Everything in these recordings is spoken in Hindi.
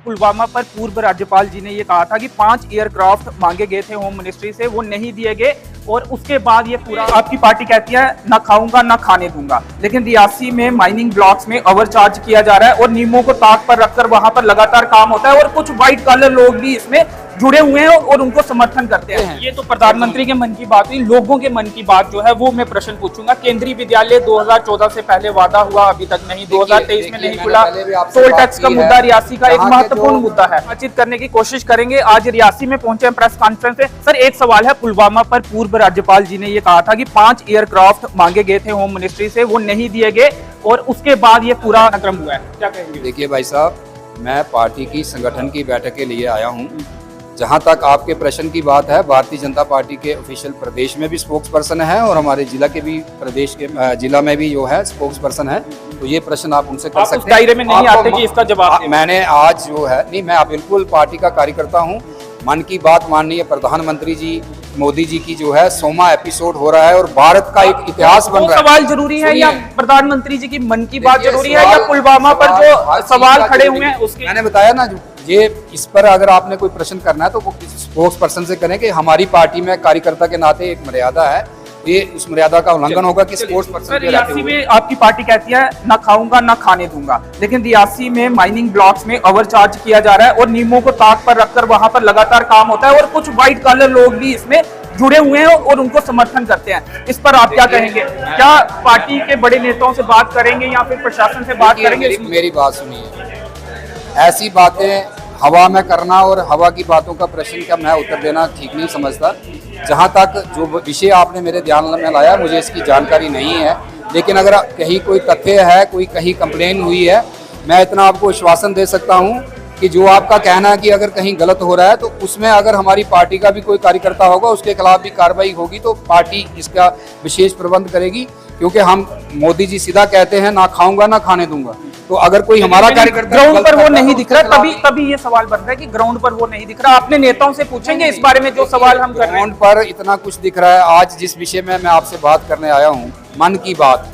पुलवामा पर पूर्व राज्यपाल जी ने ये कहा था कि 5 एयरक्राफ्ट मांगे गए थे होम मिनिस्ट्री से, वो नहीं दिए गए और उसके बाद ये पूरा आपकी पार्टी कहती है ना खाऊंगा ना खाने दूंगा। लेकिन रियासी में माइनिंग ब्लॉक्स में ओवरचार्ज किया जा रहा है और नियमों को ताक पर रखकर वहां पर लगातार काम होता है और कुछ व्हाइट कॉलर लोग भी इसमें जुड़े हुए हैं और उनको समर्थन करते हैं। ये तो प्रधानमंत्री के मन की बात हुई, लोगों के मन की बात जो है वो मैं प्रश्न पूछूंगा। केंद्रीय विद्यालय 2014 से पहले वादा हुआ, अभी तक नहीं, 2023 में नहीं खुला। टोल टैक्स का मुद्दा रियासी का एक महत्वपूर्ण मुद्दा है, बातचीत करने की कोशिश करेंगे। आज रियासी में पहुंचे प्रेस कॉन्फ्रेंस में। सर, एक सवाल है, पुलवामा पर पूर्व राज्यपाल जी ने ये कहा था कि 5 एयरक्राफ्ट मांगे गए थे होम मिनिस्ट्री से, वो नहीं दिए गए और उसके बाद ये पूरा क्रम हुआ है, क्या कहेंगे? देखिए भाई साहब, मैं पार्टी की संगठन की बैठक के लिए आया हूँ। जहाँ तक आपके प्रश्न की बात है, भारतीय जनता पार्टी के ऑफिशियल प्रदेश में भी स्पोक्स पर्सन है और हमारे जिला के भी प्रदेश के जिला में भी जो है स्पोक्स पर्सन है, तो ये प्रश्न आप उनसे कर सकते हैं। दायरे में नहीं आते कि इसका जवाब मैंने आज जो है नहीं, मैं बिल्कुल पार्टी का कार्यकर्ता हूँ। मन की बात माननीय प्रधानमंत्री जी मोदी जी की जो है 100वां एपिसोड हो रहा है और भारत का एक इतिहास बन रहा है। सवाल जरूरी है या प्रधानमंत्री जी की मन की बात जरूरी है या पुलवामा पर जो सवाल खड़े हुए हैं उसके? मैंने बताया ना, ये इस पर अगर आपने कोई प्रश्न करना है तो वो स्पोक्स पर्सन से करें कि हमारी पार्टी में कार्यकर्ता के नाते एक मर्यादा है, ये उस मर्यादा का उल्लंघन होगा कि स्पोर्ट्स पर्सन। रियासी में आपकी पार्टी कहती है ना खाऊंगा ना खाने दूंगा, लेकिन रियासी में माइनिंग ब्लॉक्स में ओवरचार्ज किया जा रहा है और नियमों को ताक पर रखकर वहां पर लगातार काम होता है और कुछ व्हाइट कॉलर लोग भी इसमें जुड़े हुए हैं और उनको समर्थन करते हैं। इस पर आप क्या कहेंगे? क्या पार्टी के बड़े नेताओं से बात करेंगे या फिर प्रशासन से बात करेंगे? मेरी बात सुनिए, ऐसी बातें हवा में करना और हवा की बातों का प्रश्न का मैं उत्तर देना ठीक नहीं समझता। जहां तक जो विषय आपने मेरे ध्यान में लाया, मुझे इसकी जानकारी नहीं है, लेकिन अगर कहीं कोई तथ्य है, कोई कहीं कंप्लेन हुई है, मैं इतना आपको आश्वासन दे सकता हूं कि जो आपका कहना है कि अगर कहीं गलत हो रहा है तो उसमें अगर हमारी पार्टी का भी कोई कार्यकर्ता होगा, उसके खिलाफ भी कार्रवाई होगी, तो पार्टी इसका विशेष प्रबंध करेगी। क्योंकि हम मोदी जी सीधा कहते हैं ना खाऊंगा ना खाने दूंगा, तो अगर कोई हमारा कार्यकर्ता ग्राउंड पर वो नहीं दिख रहा, तभी ये सवाल बन रहा है कि ग्राउंड पर वो नहीं दिख रहा। अपने नेताओं से पूछेंगे इस बारे में जो सवाल हम कर रहे हैं। ग्राउंड पर इतना कुछ दिख रहा है। आज जिस विषय में मैं आपसे बात करने आया हूँ, मन की बात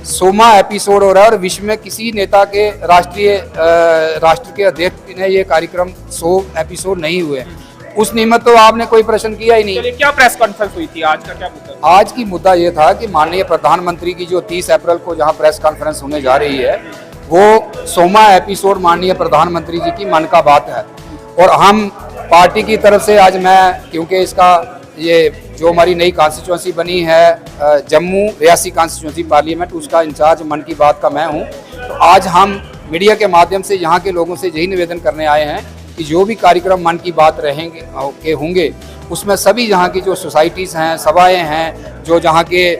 100वां एपिसोड हो रहा है और विश्व में किसी नेता के राष्ट्र के अध्यक्ष ने ये कार्यक्रम 100 एपिसोड नहीं हुए, उस निमित्त तो आपने कोई प्रश्न किया ही नहीं। क्या प्रेस कॉन्फ्रेंस हुई थी? आज का क्या मुद्दा? आज की मुद्दा ये था कि माननीय प्रधानमंत्री की जो 30 अप्रैल को जहां प्रेस कॉन्फ्रेंस होने जा रही है, वो 100वां एपिसोड माननीय प्रधानमंत्री जी की मन का बात है। और हम पार्टी की तरफ से आज मैं, क्योंकि इसका ये जो हमारी नई कॉन्स्टिट्यूंसी बनी है जम्मू रियासी कॉन्स्टिट्यूंसी पार्लियामेंट, उसका इंचार्ज मन की बात का मैं हूँ, तो आज हम मीडिया के माध्यम से यहाँ के लोगों से यही निवेदन करने आए हैं कि जो भी कार्यक्रम मन की बात होंगे उसमें सभी यहाँ की जो सोसाइटीज़ हैं, सभाएं हैं, जो जहाँ के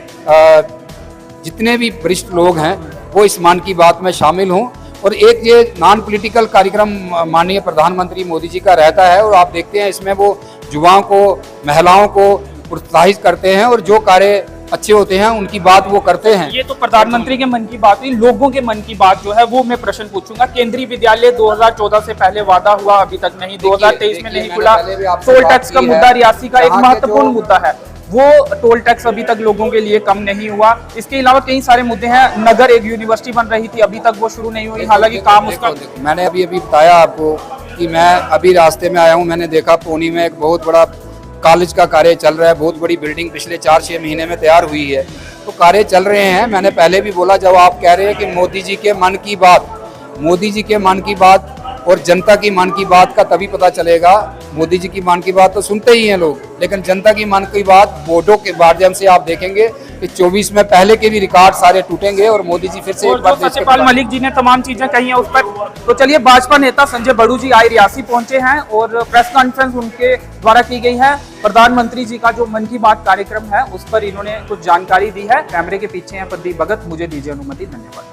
जितने भी वरिष्ठ लोग हैं वो इस मन की बात में शामिल हों। और एक ये नॉन पॉलिटिकल कार्यक्रम माननीय प्रधानमंत्री मोदी जी का रहता है और आप देखते हैं इसमें वो युवाओं को, महिलाओं को प्रोत्साहित करते हैं और जो कार्य अच्छे होते हैं उनकी बात वो करते हैं। ये तो प्रधानमंत्री के मन की बात हुई, लोगों के मन की बात जो है वो मैं प्रश्न पूछूंगा। केंद्रीय विद्यालय 2014 से पहले वादा हुआ, अभी तक नहीं, 2023 में नहीं खुला। टोल टैक्स का मुद्दा रियासी का एक महत्वपूर्ण मुद्दा है, वो टोल टैक्स अभी तक लोगों के लिए कम नहीं हुआ। इसके अलावा कई सारे मुद्दे हैं। नगर एक यूनिवर्सिटी बन रही थी, अभी तक वो शुरू नहीं हुई, हालांकि काम उसका। मैंने अभी बताया आपको कि मैं अभी रास्ते में आया हूँ, मैंने देखा पौनी में एक बहुत बड़ा कॉलेज का कार्य चल रहा है, बहुत बड़ी बिल्डिंग पिछले 4-6 महीने में तैयार हुई है, तो कार्य चल रहे हैं। मैंने पहले भी बोला, जब आप कह रहे हैं कि मोदी जी के मन की बात, मोदी जी के मन की बात और जनता की मन की बात का तभी पता चलेगा। मोदी जी की मन की बात तो सुनते ही हैं लोग, लेकिन जनता की मन की बात वोटों के माध्यम से आप देखेंगे कि 24 में पहले के भी रिकॉर्ड सारे टूटेंगे और मोदी जी फिर से एक बार सत्यपाल मलिक जी ने तमाम चीजें कही हैं उस पर। तो चलिए, भाजपा नेता संजय बड़ू जी आज रियासी पहुंचे हैं और प्रेस कॉन्फ्रेंस उनके द्वारा की गई है। प्रधानमंत्री जी का जो मन की बात कार्यक्रम है उस पर इन्होंने कुछ जानकारी दी है। कैमरे के पीछे हैं प्रदीप भगत, मुझे दीजिए अनुमति, धन्यवाद।